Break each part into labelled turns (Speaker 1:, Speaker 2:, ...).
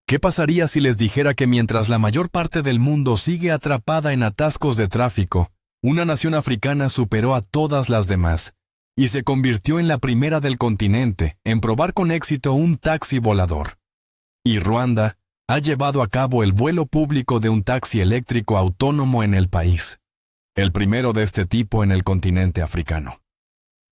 Speaker 1: ¿Qué pasaría si les dijera que mientras la mayor parte del mundo sigue atrapada en atascos de tráfico, una nación africana superó a todas las demás y se convirtió en la primera del continente en probar con éxito un taxi volador? Y Ruanda ha llevado a cabo el vuelo público de un taxi eléctrico autónomo en el país, el primero de este tipo en el continente africano.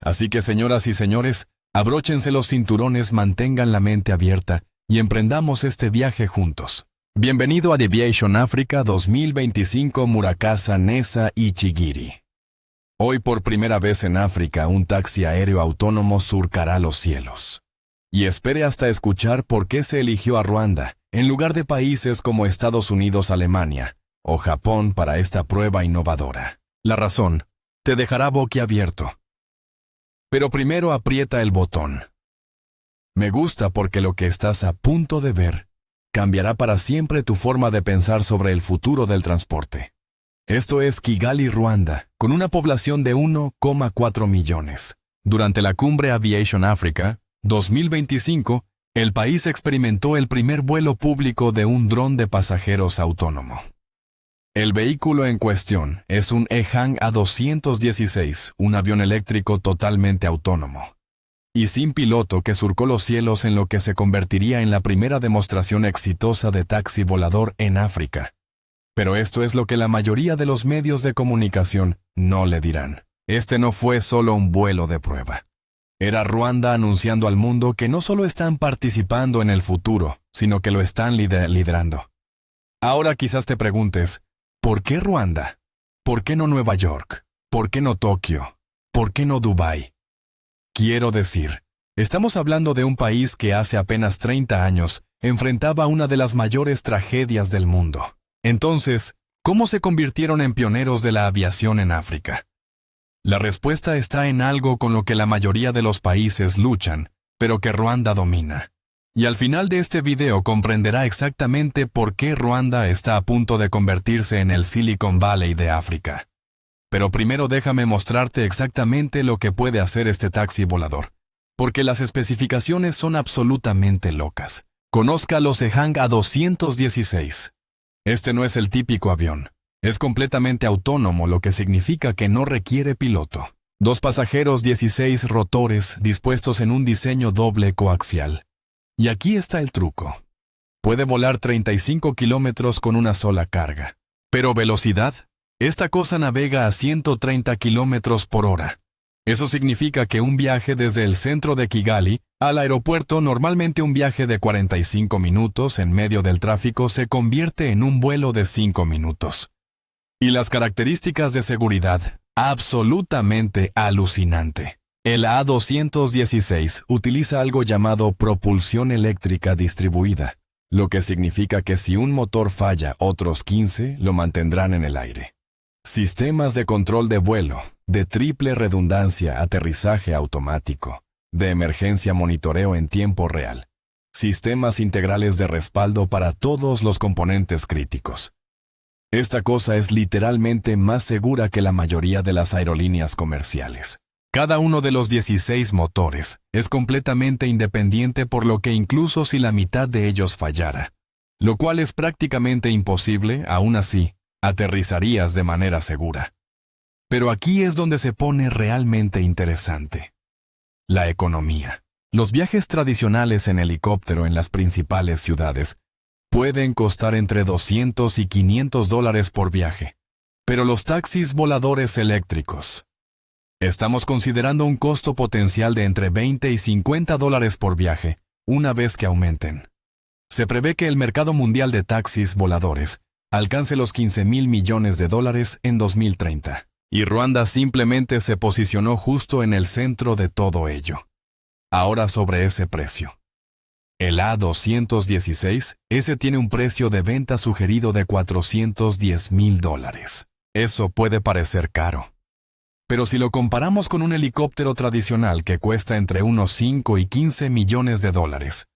Speaker 1: Así que, señoras y señores, abróchense los cinturones, mantengan la mente abierta y emprendamos este viaje juntos. Bienvenido a Deviation Africa 2025 Murakasa Nessa Ichigiri. Hoy por primera vez en África, un taxi aéreo autónomo surcará los cielos. Y espere hasta escuchar por qué se eligió a Ruanda, en lugar de países como Estados Unidos, Alemania o Japón para esta prueba innovadora. La razón te dejará boquiabierto. Pero primero aprieta el botón. Me gusta porque lo que estás a punto de ver cambiará para siempre tu forma de pensar sobre el futuro del transporte. Esto es Kigali, Ruanda, con una población de 1,4 millones. Durante la cumbre Aviation Africa 2025, el país experimentó el primer vuelo público de un dron de pasajeros autónomo. El vehículo en cuestión es un EHang A216, un avión eléctrico totalmente autónomo y sin piloto que surcó los cielos en lo que se convertiría en la primera demostración exitosa de taxi volador en África. Pero esto es lo que la mayoría de los medios de comunicación no le dirán. Este no fue solo un vuelo de prueba. Era Ruanda anunciando al mundo que no solo están participando en el futuro, sino que lo están liderando. Ahora quizás te preguntes, ¿por qué Ruanda? ¿Por qué no Nueva York? ¿Por qué no Tokio? ¿Por qué no Dubái? Quiero decir, estamos hablando de un país que hace apenas 30 años enfrentaba una de las mayores tragedias del mundo. Entonces, ¿cómo se convirtieron en pioneros de la aviación en África? La respuesta está en algo con lo que la mayoría de los países luchan, pero que Ruanda domina. Y al final de este video comprenderá exactamente por qué Ruanda está a punto de convertirse en el Silicon Valley de África. Pero primero déjame mostrarte exactamente lo que puede hacer este taxi volador, porque las especificaciones son absolutamente locas. Conozca los EHang A216. Este no es el típico avión. Es completamente autónomo, lo que significa que no requiere piloto. 2 pasajeros, 16 rotores dispuestos en un diseño doble coaxial. Y aquí está el truco. Puede volar 35 kilómetros con una sola carga. Pero velocidad, esta cosa navega a 130 kilómetros por hora. Eso significa que un viaje desde el centro de Kigali al aeropuerto, normalmente un viaje de 45 minutos en medio del tráfico, se convierte en un vuelo de 5 minutos. Y las características de seguridad, absolutamente alucinante. El A216 utiliza algo llamado propulsión eléctrica distribuida, lo que significa que si un motor falla, otros 15 lo mantendrán en el aire. Sistemas de control de vuelo, de triple redundancia, aterrizaje automático, de emergencia, monitoreo en tiempo real. Sistemas integrales de respaldo para todos los componentes críticos. Esta cosa es literalmente más segura que la mayoría de las aerolíneas comerciales. Cada uno de los 16 motores es completamente independiente, por lo que incluso si la mitad de ellos fallara, lo cual es prácticamente imposible, aún así, aterrizarías de manera segura. Pero aquí es donde se pone realmente interesante. La economía. Los viajes tradicionales en helicóptero en las principales ciudades pueden costar entre $200 y $500 por viaje. Pero los taxis voladores eléctricos, estamos considerando un costo potencial de entre $20 y $50 por viaje, una vez que aumenten. Se prevé que el mercado mundial de taxis voladores alcance los $15,000 millones en 2030. Y Ruanda simplemente se posicionó justo en el centro de todo ello. Ahora sobre ese precio. El A216, ese tiene un precio de venta sugerido de $410,000. Eso puede parecer caro. Pero si lo comparamos con un helicóptero tradicional que cuesta entre unos 5 y 15 millones de dólares,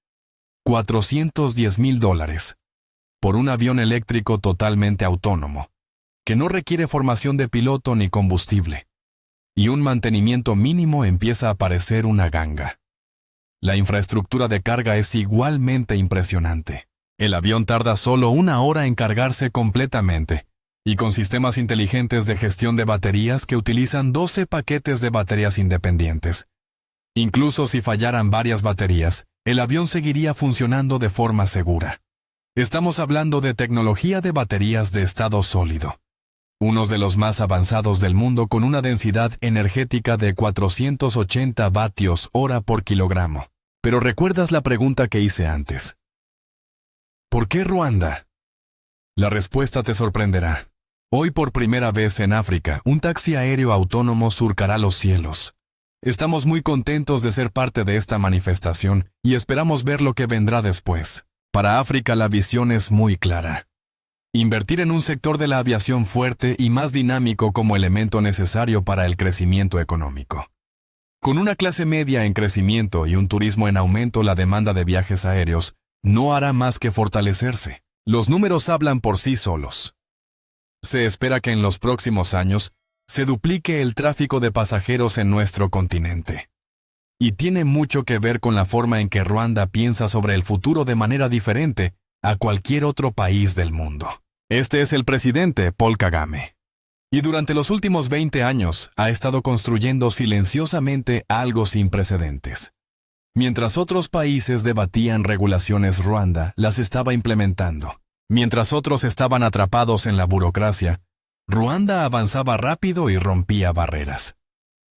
Speaker 1: $410,000 por un avión eléctrico totalmente autónomo, que no requiere formación de piloto ni combustible, y un mantenimiento mínimo, empieza a parecer una ganga. La infraestructura de carga es igualmente impresionante. El avión tarda solo 1 hora en cargarse completamente, y con sistemas inteligentes de gestión de baterías que utilizan 12 paquetes de baterías independientes. Incluso si fallaran varias baterías, el avión seguiría funcionando de forma segura. Estamos hablando de tecnología de baterías de estado sólido, unos de los más avanzados del mundo con una densidad energética de 480 vatios hora por kilogramo. Pero ¿recuerdas la pregunta que hice antes? ¿Por qué Ruanda? La respuesta te sorprenderá. Hoy por primera vez en África, un taxi aéreo autónomo surcará los cielos. Estamos muy contentos de ser parte de esta manifestación y esperamos ver lo que vendrá después. Para África la visión es muy clara. Invertir en un sector de la aviación fuerte y más dinámico como elemento necesario para el crecimiento económico. Con una clase media en crecimiento y un turismo en aumento, la demanda de viajes aéreos no hará más que fortalecerse. Los números hablan por sí solos. Se espera que en los próximos años se duplique el tráfico de pasajeros en nuestro continente. Y tiene mucho que ver con la forma en que Ruanda piensa sobre el futuro de manera diferente a cualquier otro país del mundo. Este es el presidente Paul Kagame. Y durante los últimos 20 años ha estado construyendo silenciosamente algo sin precedentes. Mientras otros países debatían regulaciones, Ruanda las estaba implementando. Mientras otros estaban atrapados en la burocracia, Ruanda avanzaba rápido y rompía barreras.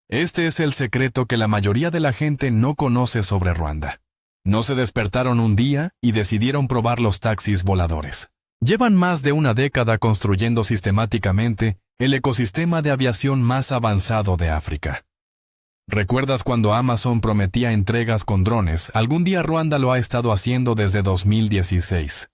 Speaker 1: Este es el secreto que la mayoría de la gente no conoce sobre Ruanda. No se despertaron un día y decidieron probar los taxis voladores. Llevan más de una década construyendo sistemáticamente el ecosistema de aviación más avanzado de África. ¿Recuerdas cuando Amazon prometía entregas con drones? Algún día Ruanda lo ha estado haciendo desde 2016.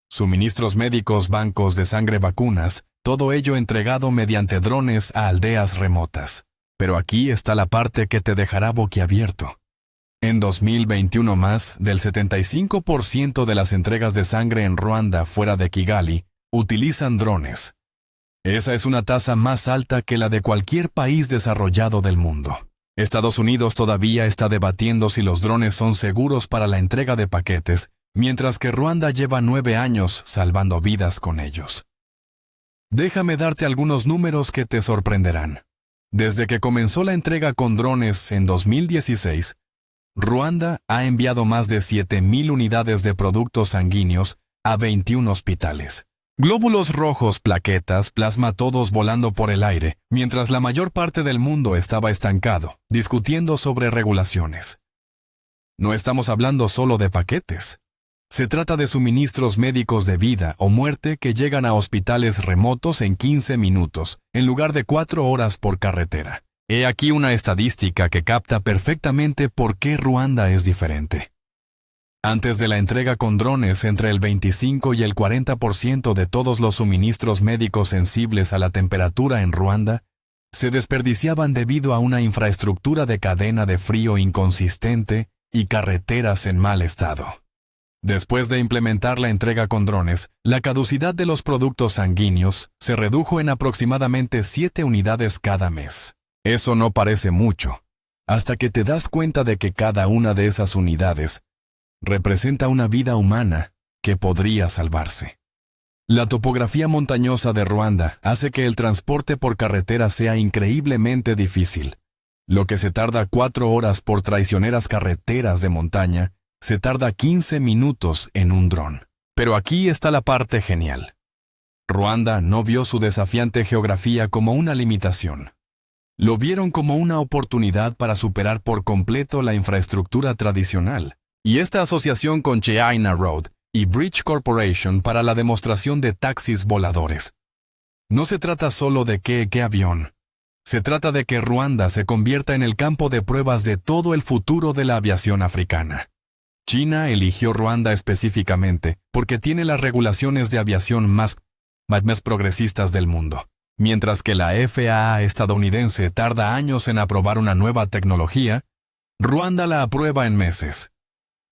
Speaker 1: Suministros médicos, bancos de sangre, vacunas, todo ello entregado mediante drones a aldeas remotas. Pero aquí está la parte que te dejará boquiabierto. En 2021 más del 75% de las entregas de sangre en Ruanda fuera de Kigali utilizan drones. Esa es una tasa más alta que la de cualquier país desarrollado del mundo. Estados Unidos todavía está debatiendo si los drones son seguros para la entrega de paquetes, mientras que Ruanda lleva 9 años salvando vidas con ellos. Déjame darte algunos números que te sorprenderán. Desde que comenzó la entrega con drones en 2016, Ruanda ha enviado más de 7,000 unidades de productos sanguíneos a 21 hospitales. Glóbulos rojos, plaquetas, plasma, todos volando por el aire, mientras la mayor parte del mundo estaba estancado, discutiendo sobre regulaciones. No estamos hablando solo de paquetes. Se trata de suministros médicos de vida o muerte que llegan a hospitales remotos en 15 minutos, en lugar de 4 horas por carretera. He aquí una estadística que capta perfectamente por qué Ruanda es diferente. Antes de la entrega con drones, entre el 25 y el 40% de todos los suministros médicos sensibles a la temperatura en Ruanda se desperdiciaban debido a una infraestructura de cadena de frío inconsistente y carreteras en mal estado. Después de implementar la entrega con drones, la caducidad de los productos sanguíneos se redujo en aproximadamente 7 unidades cada mes. Eso no parece mucho, hasta que te das cuenta de que cada una de esas unidades representa una vida humana que podría salvarse. La topografía montañosa de Ruanda hace que el transporte por carretera sea increíblemente difícil. Lo que se tarda 4 horas por traicioneras carreteras de montaña, se tarda 15 minutos en un dron. Pero aquí está la parte genial. Ruanda no vio su desafiante geografía como una limitación. Lo vieron como una oportunidad para superar por completo la infraestructura tradicional. Y esta asociación con China Road y Bridge Corporation para la demostración de taxis voladores. No se trata solo de qué avión. Se trata de que Ruanda se convierta en el campo de pruebas de todo el futuro de la aviación africana. China eligió Ruanda específicamente porque tiene las regulaciones de aviación más progresistas del mundo. Mientras que la FAA estadounidense tarda años en aprobar una nueva tecnología, Ruanda la aprueba en meses.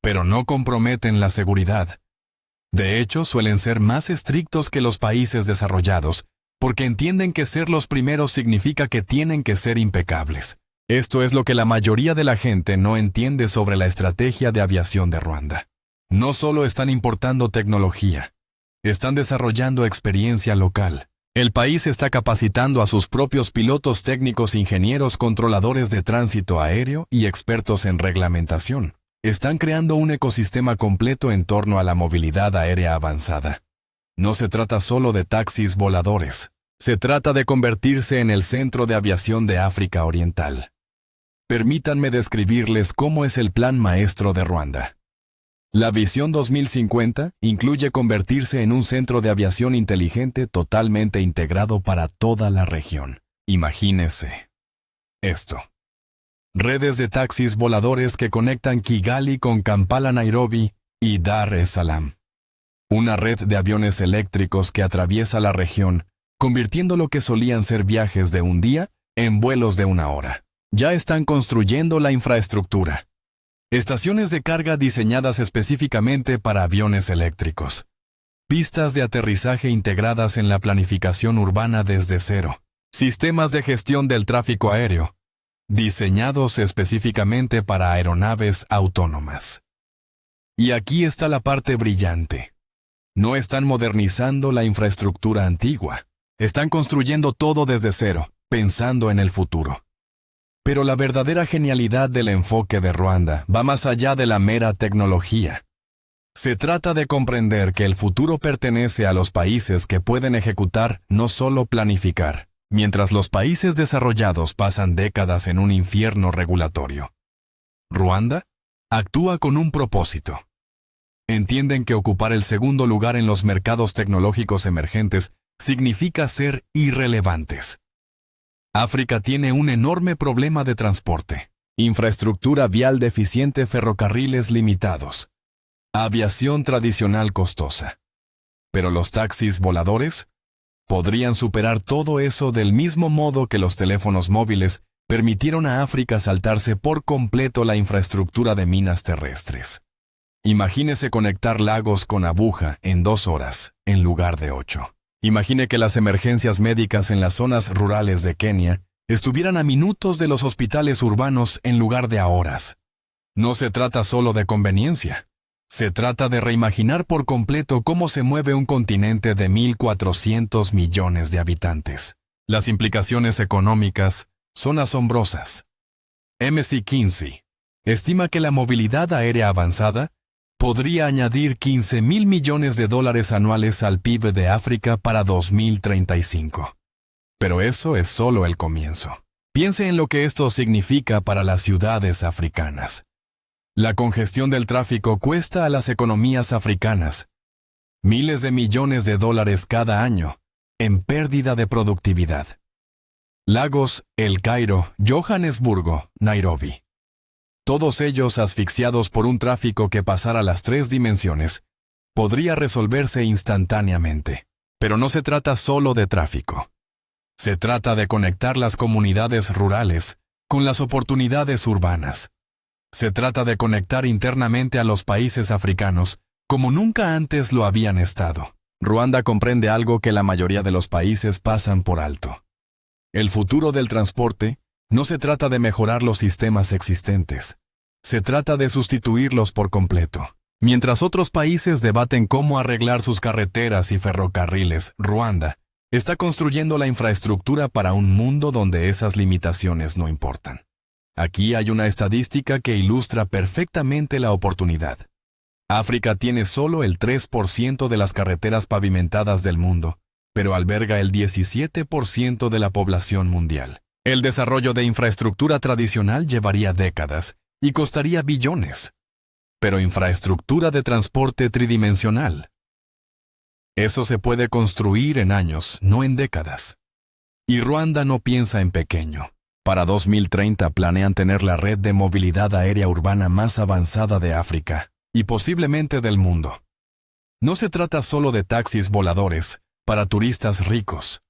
Speaker 1: Pero no comprometen la seguridad. De hecho, suelen ser más estrictos que los países desarrollados, porque entienden que ser los primeros significa que tienen que ser impecables. Esto es lo que la mayoría de la gente no entiende sobre la estrategia de aviación de Ruanda. No solo están importando tecnología, están desarrollando experiencia local. El país está capacitando a sus propios pilotos técnicos, ingenieros, controladores de tránsito aéreo y expertos en reglamentación. Están creando un ecosistema completo en torno a la movilidad aérea avanzada. No se trata solo de taxis voladores. Se trata de convertirse en el centro de aviación de África Oriental. Permítanme describirles cómo es el plan maestro de Ruanda. La Visión 2050 incluye convertirse en un centro de aviación inteligente totalmente integrado para toda la región. Imagínese esto. Redes de taxis voladores que conectan Kigali con Kampala, Nairobi y Dar es Salaam. Una red de aviones eléctricos que atraviesa la región, convirtiendo lo que solían ser viajes de un día en vuelos de una hora. Ya están construyendo la infraestructura. Estaciones de carga diseñadas específicamente para aviones eléctricos. Pistas de aterrizaje integradas en la planificación urbana desde cero. Sistemas de gestión del tráfico aéreo, diseñados específicamente para aeronaves autónomas. Y aquí está la parte brillante. No están modernizando la infraestructura antigua. Están construyendo todo desde cero, pensando en el futuro. Pero la verdadera genialidad del enfoque de Ruanda va más allá de la mera tecnología. Se trata de comprender que el futuro pertenece a los países que pueden ejecutar, no solo planificar, mientras los países desarrollados pasan décadas en un infierno regulatorio. Ruanda actúa con un propósito. Entienden que ocupar el segundo lugar en los mercados tecnológicos emergentes significa ser irrelevantes. África tiene un enorme problema de transporte, infraestructura vial deficiente, ferrocarriles limitados, aviación tradicional costosa. Pero los taxis voladores podrían superar todo eso del mismo modo que los teléfonos móviles permitieron a África saltarse por completo la infraestructura de minas terrestres. Imagínese conectar Lagos con Abuja en 2 horas, en lugar de 8. Imagine que las emergencias médicas en las zonas rurales de Kenia estuvieran a minutos de los hospitales urbanos en lugar de a horas. No se trata solo de conveniencia. Se trata de reimaginar por completo cómo se mueve un continente de 1.400 millones de habitantes. Las implicaciones económicas son asombrosas. McKinsey estima que la movilidad aérea avanzada podría añadir $15,000 millones anuales al PIB de África para 2035. Pero eso es solo el comienzo. Piense en lo que esto significa para las ciudades africanas. La congestión del tráfico cuesta a las economías africanas miles de millones de dólares cada año en pérdida de productividad. Lagos, El Cairo, Johannesburgo, Nairobi. Todos ellos asfixiados por un tráfico que pasara las 3 dimensiones, podría resolverse instantáneamente. Pero no se trata solo de tráfico. Se trata de conectar las comunidades rurales con las oportunidades urbanas. Se trata de conectar internamente a los países africanos como nunca antes lo habían estado. Ruanda comprende algo que la mayoría de los países pasan por alto. El futuro del transporte no se trata de mejorar los sistemas existentes. Se trata de sustituirlos por completo. Mientras otros países debaten cómo arreglar sus carreteras y ferrocarriles, Ruanda está construyendo la infraestructura para un mundo donde esas limitaciones no importan. Aquí hay una estadística que ilustra perfectamente la oportunidad. África tiene solo el 3% de las carreteras pavimentadas del mundo, pero alberga el 17% de la población mundial. El desarrollo de infraestructura tradicional llevaría décadas y costaría billones. Pero infraestructura de transporte tridimensional, eso se puede construir en años, no en décadas. Y Ruanda no piensa en pequeño. Para 2030 planean tener la red de movilidad aérea urbana más avanzada de África, y posiblemente del mundo. No se trata solo de taxis voladores para turistas ricos.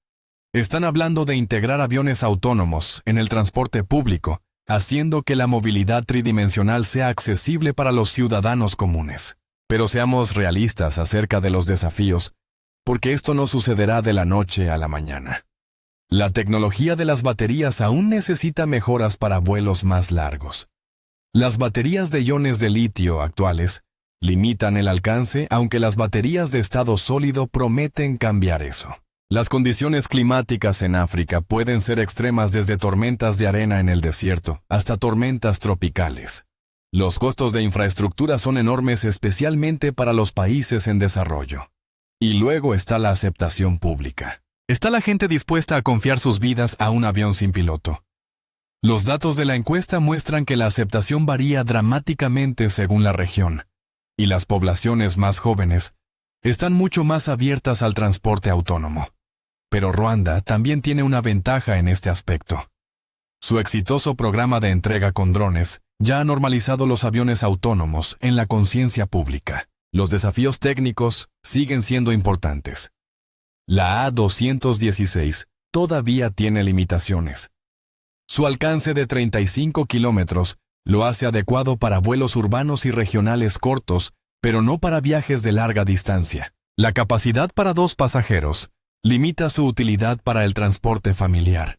Speaker 1: Están hablando de integrar aviones autónomos en el transporte público, haciendo que la movilidad tridimensional sea accesible para los ciudadanos comunes. Pero seamos realistas acerca de los desafíos, porque esto no sucederá de la noche a la mañana. La tecnología de las baterías aún necesita mejoras para vuelos más largos. Las baterías de iones de litio actuales Limitan el alcance, aunque las baterías de estado sólido prometen cambiar eso. Las condiciones climáticas en África pueden ser extremas desde tormentas de arena en el desierto hasta tormentas tropicales. Los costos de infraestructura son enormes, especialmente para los países en desarrollo. Y luego está la aceptación pública. ¿Está la gente dispuesta a confiar sus vidas a un avión sin piloto? Los datos de la encuesta muestran que la aceptación varía dramáticamente según la región, y las poblaciones más jóvenes están mucho más abiertas al transporte autónomo. Pero Ruanda también tiene una ventaja en este aspecto. Su exitoso programa de entrega con drones ya ha normalizado los aviones autónomos en la conciencia pública. Los desafíos técnicos siguen siendo importantes. La A216 todavía tiene limitaciones. Su alcance de 35 kilómetros lo hace adecuado para vuelos urbanos y regionales cortos, pero no para viajes de larga distancia. La capacidad para 2 pasajeros limita su utilidad para el transporte familiar.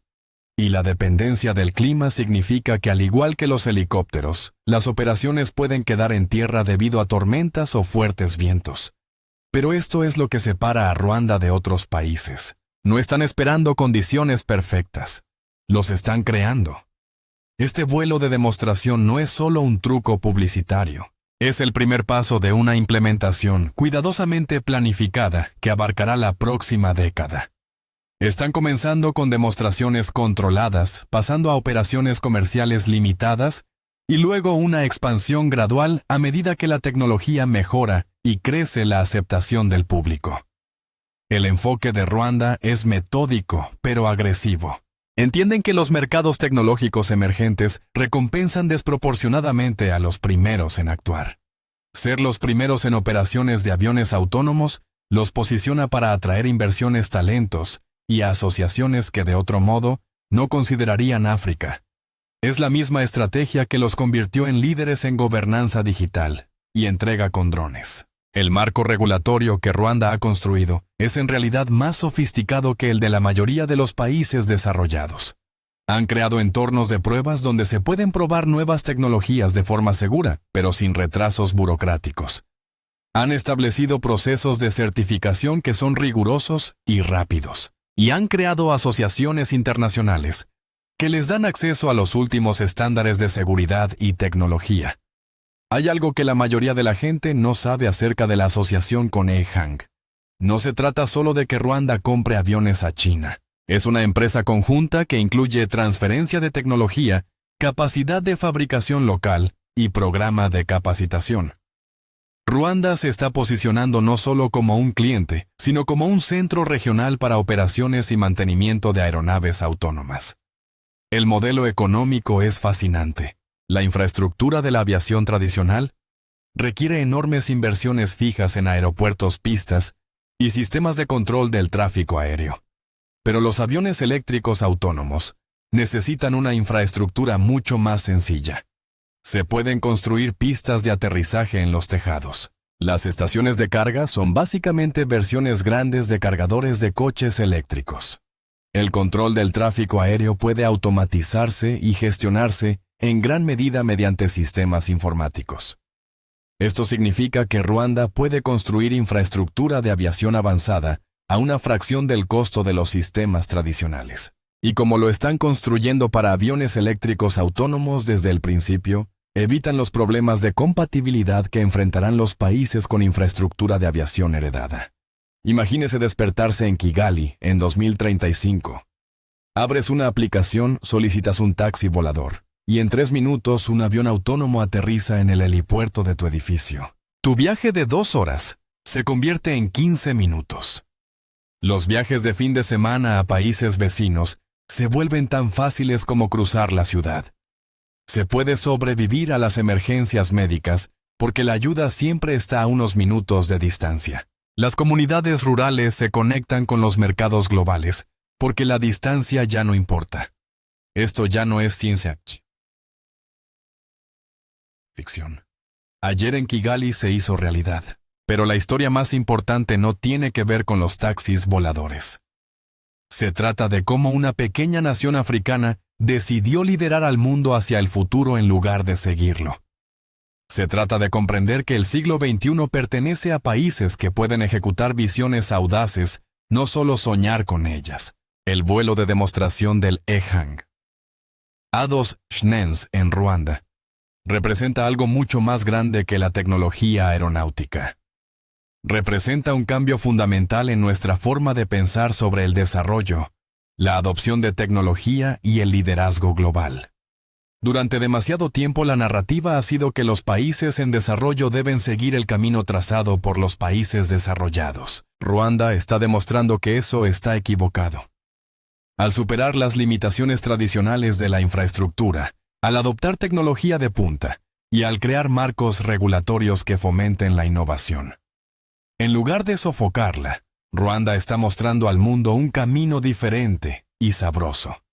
Speaker 1: Y la dependencia del clima significa que, al igual que los helicópteros, las operaciones pueden quedar en tierra debido a tormentas o fuertes vientos. Pero esto es lo que separa a Ruanda de otros países. No están esperando condiciones perfectas. Los están creando. Este vuelo de demostración no es solo un truco publicitario. Es el primer paso de una implementación cuidadosamente planificada que abarcará la próxima década. Están comenzando con demostraciones controladas, pasando a operaciones comerciales limitadas y luego una expansión gradual a medida que la tecnología mejora y crece la aceptación del público. El enfoque de Ruanda es metódico, pero agresivo. Entienden que los mercados tecnológicos emergentes recompensan desproporcionadamente a los primeros en actuar. Ser los primeros en operaciones de aviones autónomos los posiciona para atraer inversiones, talentos y a asociaciones que de otro modo no considerarían África. Es la misma estrategia que los convirtió en líderes en gobernanza digital y entrega con drones. El marco regulatorio que Ruanda ha construido es en realidad más sofisticado que el de la mayoría de los países desarrollados. Han creado entornos de pruebas donde se pueden probar nuevas tecnologías de forma segura, pero sin retrasos burocráticos. Han establecido procesos de certificación que son rigurosos y rápidos. Y han creado asociaciones internacionales que les dan acceso a los últimos estándares de seguridad y tecnología. Hay algo que la mayoría de la gente no sabe acerca de la asociación con EHang. No se trata solo de que Ruanda compre aviones a China. Es una empresa conjunta que incluye transferencia de tecnología, capacidad de fabricación local y programa de capacitación. Ruanda se está posicionando no solo como un cliente, sino como un centro regional para operaciones y mantenimiento de aeronaves autónomas. El modelo económico es fascinante. La infraestructura de la aviación tradicional requiere enormes inversiones fijas en aeropuertos, pistas y sistemas de control del tráfico aéreo. Pero los aviones eléctricos autónomos necesitan una infraestructura mucho más sencilla. Se pueden construir pistas de aterrizaje en los tejados. Las estaciones de carga son básicamente versiones grandes de cargadores de coches eléctricos. El control del tráfico aéreo puede automatizarse y gestionarse en gran medida mediante sistemas informáticos. Esto significa que Ruanda puede construir infraestructura de aviación avanzada a una fracción del costo de los sistemas tradicionales. Y como lo están construyendo para aviones eléctricos autónomos desde el principio, evitan los problemas de compatibilidad que enfrentarán los países con infraestructura de aviación heredada. Imagínese despertarse en Kigali en 2035. Abres una aplicación, solicitas un taxi volador, y en 3 minutos un avión autónomo aterriza en el helipuerto de tu edificio. Tu viaje de 2 horas se convierte en 15 minutos. Los viajes de fin de semana a países vecinos se vuelven tan fáciles como cruzar la ciudad. Se puede sobrevivir a las emergencias médicas porque la ayuda siempre está a unos minutos de distancia. Las comunidades rurales se conectan con los mercados globales porque la distancia ya no importa. Esto ya no es ciencia ficción. Ayer en Kigali se hizo realidad, pero la historia más importante no tiene que ver con los taxis voladores. Se trata de cómo una pequeña nación africana decidió liderar al mundo hacia el futuro en lugar de seguirlo. Se trata de comprender que el siglo XXI pertenece a países que pueden ejecutar visiones audaces, no solo soñar con ellas. El vuelo de demostración del EHang A2 Schnens en Ruanda representa algo mucho más grande que la tecnología aeronáutica. Representa un cambio fundamental en nuestra forma de pensar sobre el desarrollo, la adopción de tecnología y el liderazgo global. Durante demasiado tiempo la narrativa ha sido que los países en desarrollo deben seguir el camino trazado por los países desarrollados. Ruanda está demostrando que eso está equivocado. Al superar las limitaciones tradicionales de la infraestructura, al adoptar tecnología de punta y al crear marcos regulatorios que fomenten la innovación. En lugar de sofocarla, Ruanda está mostrando al mundo un camino diferente y sabroso.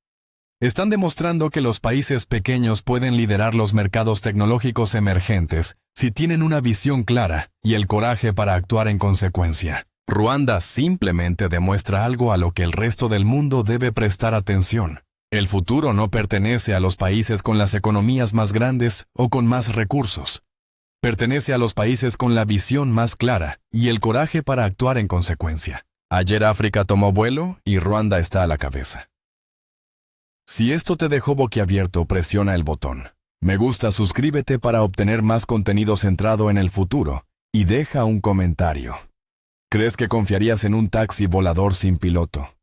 Speaker 1: Están demostrando que los países pequeños pueden liderar los mercados tecnológicos emergentes si tienen una visión clara y el coraje para actuar en consecuencia. Ruanda simplemente demuestra algo a lo que el resto del mundo debe prestar atención. El futuro no pertenece a los países con las economías más grandes o con más recursos. Pertenece a los países con la visión más clara y el coraje para actuar en consecuencia. Ayer África tomó vuelo y Ruanda está a la cabeza. Si esto te dejó boquiabierto, presiona el botón me gusta, suscríbete para obtener más contenido centrado en el futuro y deja un comentario. ¿Crees que confiarías en un taxi volador sin piloto?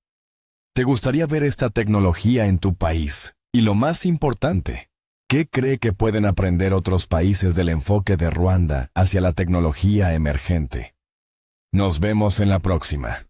Speaker 1: ¿Te gustaría ver esta tecnología en tu país? Y lo más importante, ¿qué cree que pueden aprender otros países del enfoque de Ruanda hacia la tecnología emergente? Nos vemos en la próxima.